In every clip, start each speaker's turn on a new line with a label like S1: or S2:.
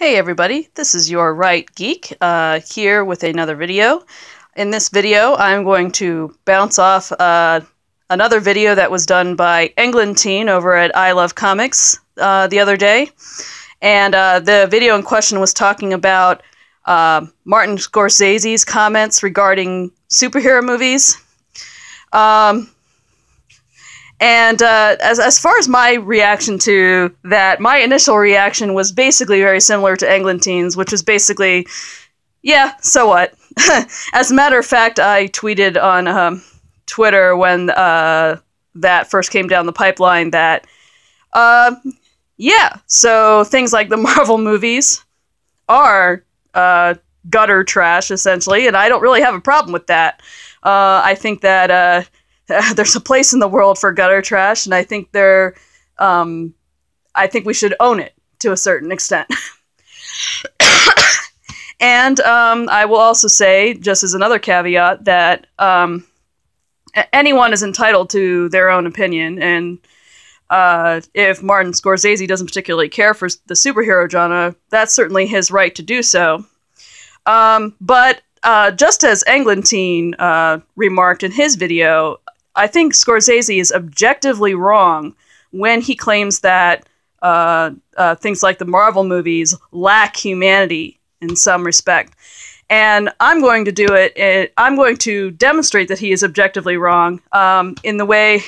S1: Hey everybody, this is your Right Geek here with another video. In this video, I'm going to bounce off another video that was done by Englentine over at I Love Comics the other day. And the video in question was talking about Martin Scorsese's comments regarding superhero movies. As far as my reaction to that, my initial reaction was basically very similar to Englantine's, which was basically, yeah, so what? As a matter of fact, I tweeted on Twitter when that first came down the pipeline that, yeah, so things like the Marvel movies are gutter trash, essentially, and I don't really have a problem with that. I think that there's a place in the world for gutter trash, and I think I think we should own it to a certain extent. And I will also say, just as another caveat, that anyone is entitled to their own opinion, and if Martin Scorsese doesn't particularly care for the superhero genre, that's certainly his right to do so. But just as Englentine remarked in his video, I think Scorsese is objectively wrong when he claims that things like the Marvel movies lack humanity in some respect. And I'm going to do it. I'm going to demonstrate that he is objectively wrong in the way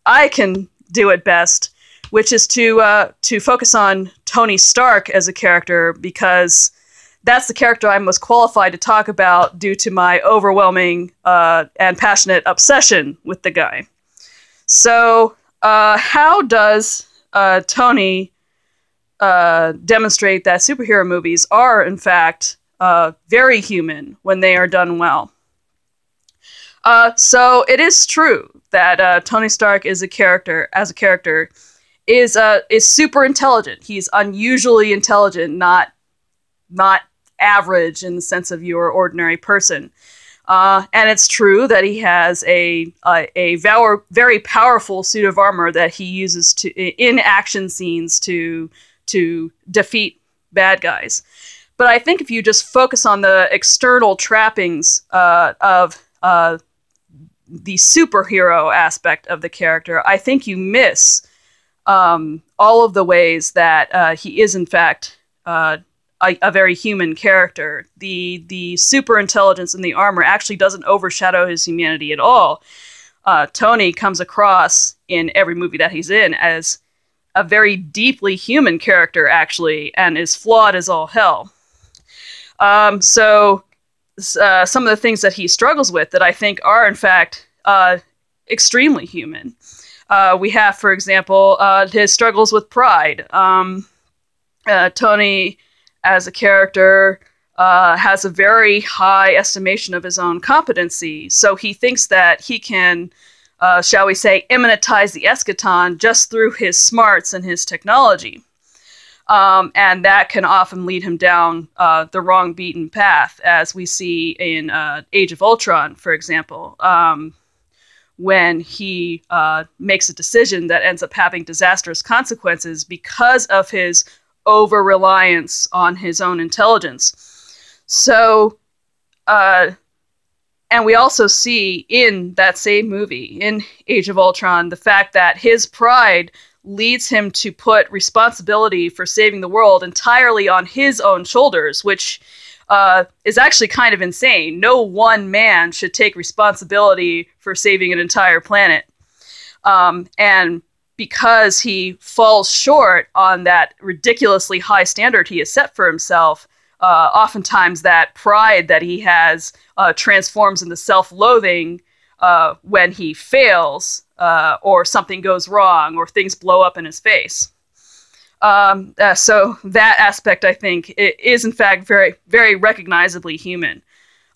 S1: I can do it best, which is to focus on Tony Stark as a character, because that's the character I'm most qualified to talk about due to my overwhelming and passionate obsession with the guy. So, how does Tony demonstrate that superhero movies are, in fact, very human when they are done well? So it is true that Tony Stark is is super intelligent. He's unusually intelligent, not average in the sense of your ordinary person. And it's true that he has a very powerful suit of armor that he uses in action scenes to defeat bad guys. But I think if you just focus on the external trappings of the superhero aspect of the character, I think you miss all of the ways that he is, in fact, a very human character. The super intelligence in the armor actually doesn't overshadow his humanity at all. Tony comes across in every movie that he's in as a very deeply human character, actually, and is flawed as all hell. So some of the things that he struggles with that I think are, in fact, extremely human. We have, for example, his struggles with pride. Tony, as a character, has a very high estimation of his own competency, so he thinks that he can, shall we say, immanentize the eschaton just through his smarts and his technology. And that can often lead him down the wrong beaten path, as we see in Age of Ultron, for example, when he makes a decision that ends up having disastrous consequences because of his over-reliance on his own intelligence. So, and we also see in that same movie, in Age of Ultron, the fact that his pride leads him to put responsibility for saving the world entirely on his own shoulders, which is actually kind of insane. No one man should take responsibility for saving an entire planet. And because he falls short on that ridiculously high standard he has set for himself, oftentimes that pride that he has transforms into self-loathing when he fails, or something goes wrong, or things blow up in his face. So that aspect, I think, is in fact very, very recognizably human.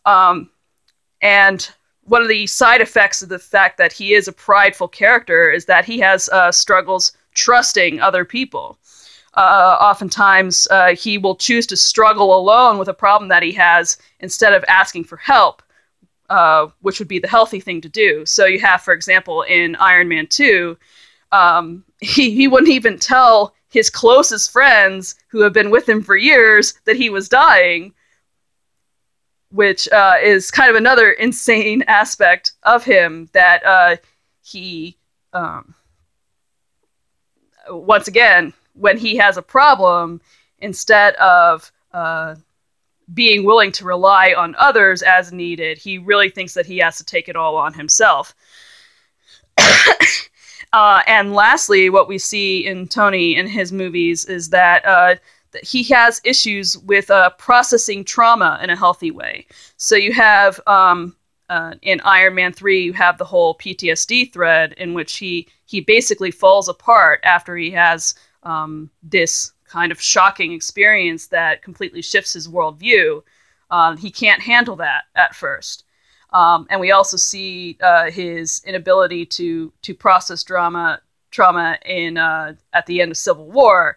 S1: And one of the side effects of the fact that he is a prideful character is that he has struggles trusting other people. Oftentimes, he will choose to struggle alone with a problem that he has instead of asking for help, which would be the healthy thing to do. So you have, for example, in Iron Man 2, he wouldn't even tell his closest friends who have been with him for years that he was dying, which is kind of another insane aspect of him, that he, once again, when he has a problem, instead of being willing to rely on others as needed, he really thinks that he has to take it all on himself. And lastly, what we see in Tony in his movies is that he has issues with processing trauma in a healthy way. So you have, in Iron Man 3, you have the whole PTSD thread in which he basically falls apart after he has this kind of shocking experience that completely shifts his worldview. He can't handle that at first. And we also see his inability to process trauma in at the end of Civil War,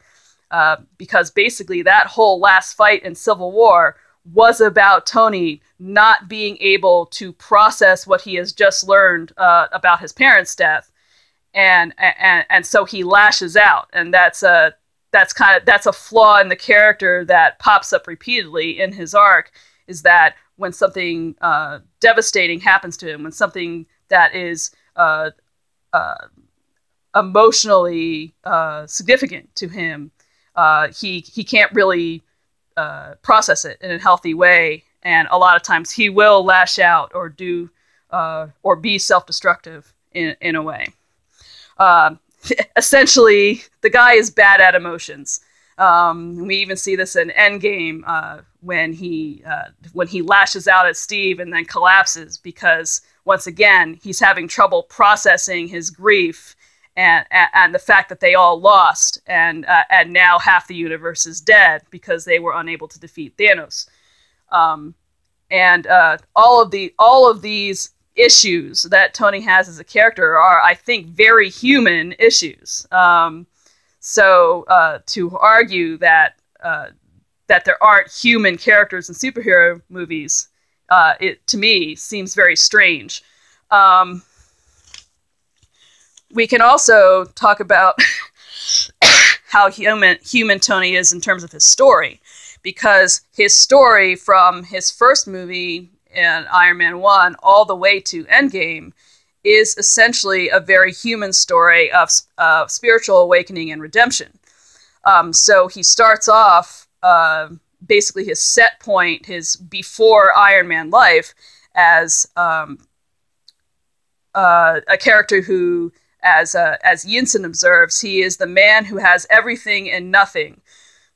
S1: because basically that whole last fight in Civil War was about Tony not being able to process what he has just learned about his parents' death, and so he lashes out, and that's a flaw in the character that pops up repeatedly in his arc, is that when something devastating happens to him, when something that is emotionally significant to him, he can't really process it in a healthy way, and a lot of times he will lash out or do or be self-destructive in a way. Essentially, the guy is bad at emotions. We even see this in Endgame when he lashes out at Steve and then collapses because, once again, he's having trouble processing his grief and the fact that they all lost, and now half the universe is dead because they were unable to defeat Thanos. And all of these issues that Tony has as a character are, I think, very human issues. So to argue that there aren't human characters in superhero movies, it to me seems very strange. We can also talk about how human Tony is in terms of his story, because his story from his first movie in Iron Man 1 all the way to Endgame is essentially a very human story of spiritual awakening and redemption. So he starts off, basically his set point, his before Iron Man life, as a character who, as Yinsen observes, he is the man who has everything and nothing.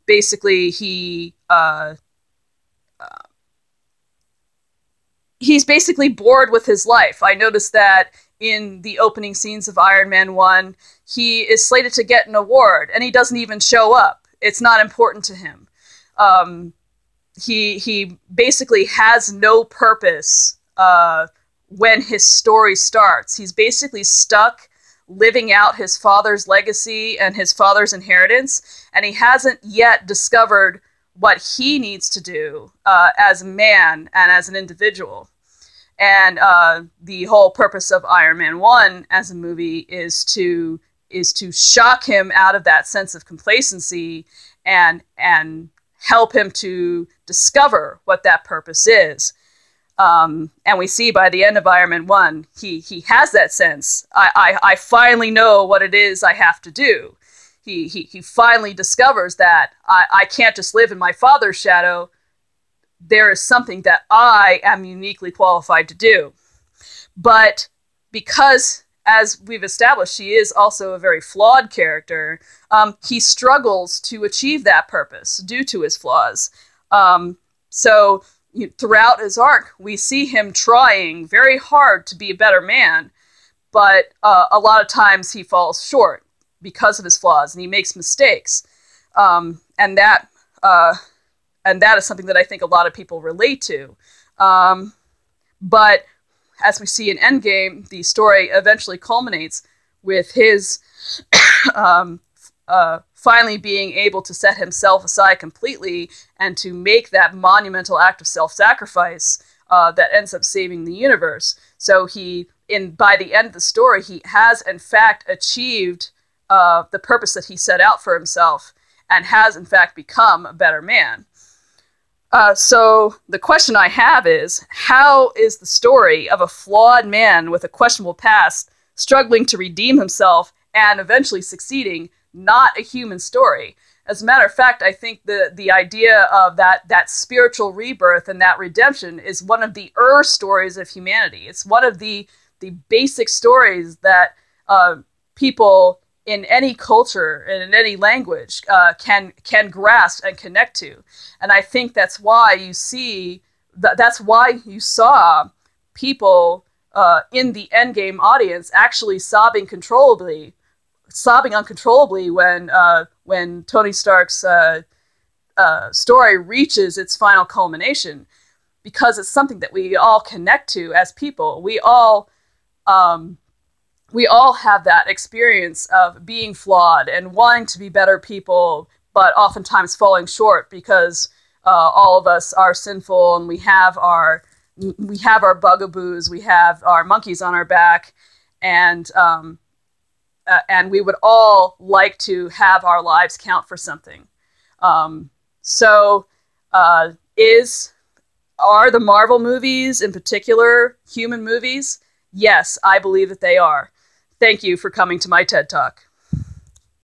S1: Basically, he's basically bored with his life. I noticed that in the opening scenes of Iron Man 1, he is slated to get an award, and he doesn't even show up. It's not important to him. He basically has no purpose when his story starts. He's basically stuck living out his father's legacy and his father's inheritance, and he hasn't yet discovered what he needs to do as a man and as an individual. And the whole purpose of Iron Man 1 as a movie is to shock him out of that sense of complacency and help him to discover what that purpose is. And we see by the end of Iron Man 1, he has that sense. I finally know what it is I have to do. He finally discovers that I can't just live in my father's shadow. There is something that I am uniquely qualified to do. But because, as we've established, she is also a very flawed character, he struggles to achieve that purpose due to his flaws. So throughout his arc, we see him trying very hard to be a better man, but a lot of times he falls short because of his flaws, and he makes mistakes. And that is something that I think a lot of people relate to. But as we see in Endgame, the story eventually culminates with his finally being able to set himself aside completely and to make that monumental act of self-sacrifice that ends up saving the universe. So by the end of the story, he has in fact achieved the purpose that he set out for himself and has, in fact, become a better man. So the question I have is, how is the story of a flawed man with a questionable past struggling to redeem himself and eventually succeeding not a human story? As a matter of fact, I think the idea of that spiritual rebirth and that redemption is one of the stories of humanity. It's one of the basic stories that people in any culture and in any language can grasp and connect to. And I think that's why you saw people in the Endgame audience actually sobbing uncontrollably when Tony Stark's story reaches its final culmination, because it's something that we all connect to as people. We all have that experience of being flawed and wanting to be better people, but oftentimes falling short because all of us are sinful and we have our bugaboos, we have our monkeys on our back, and we would all like to have our lives count for something. Are the Marvel movies in particular human movies? Yes, I believe that they are. Thank you for coming to my TED Talk.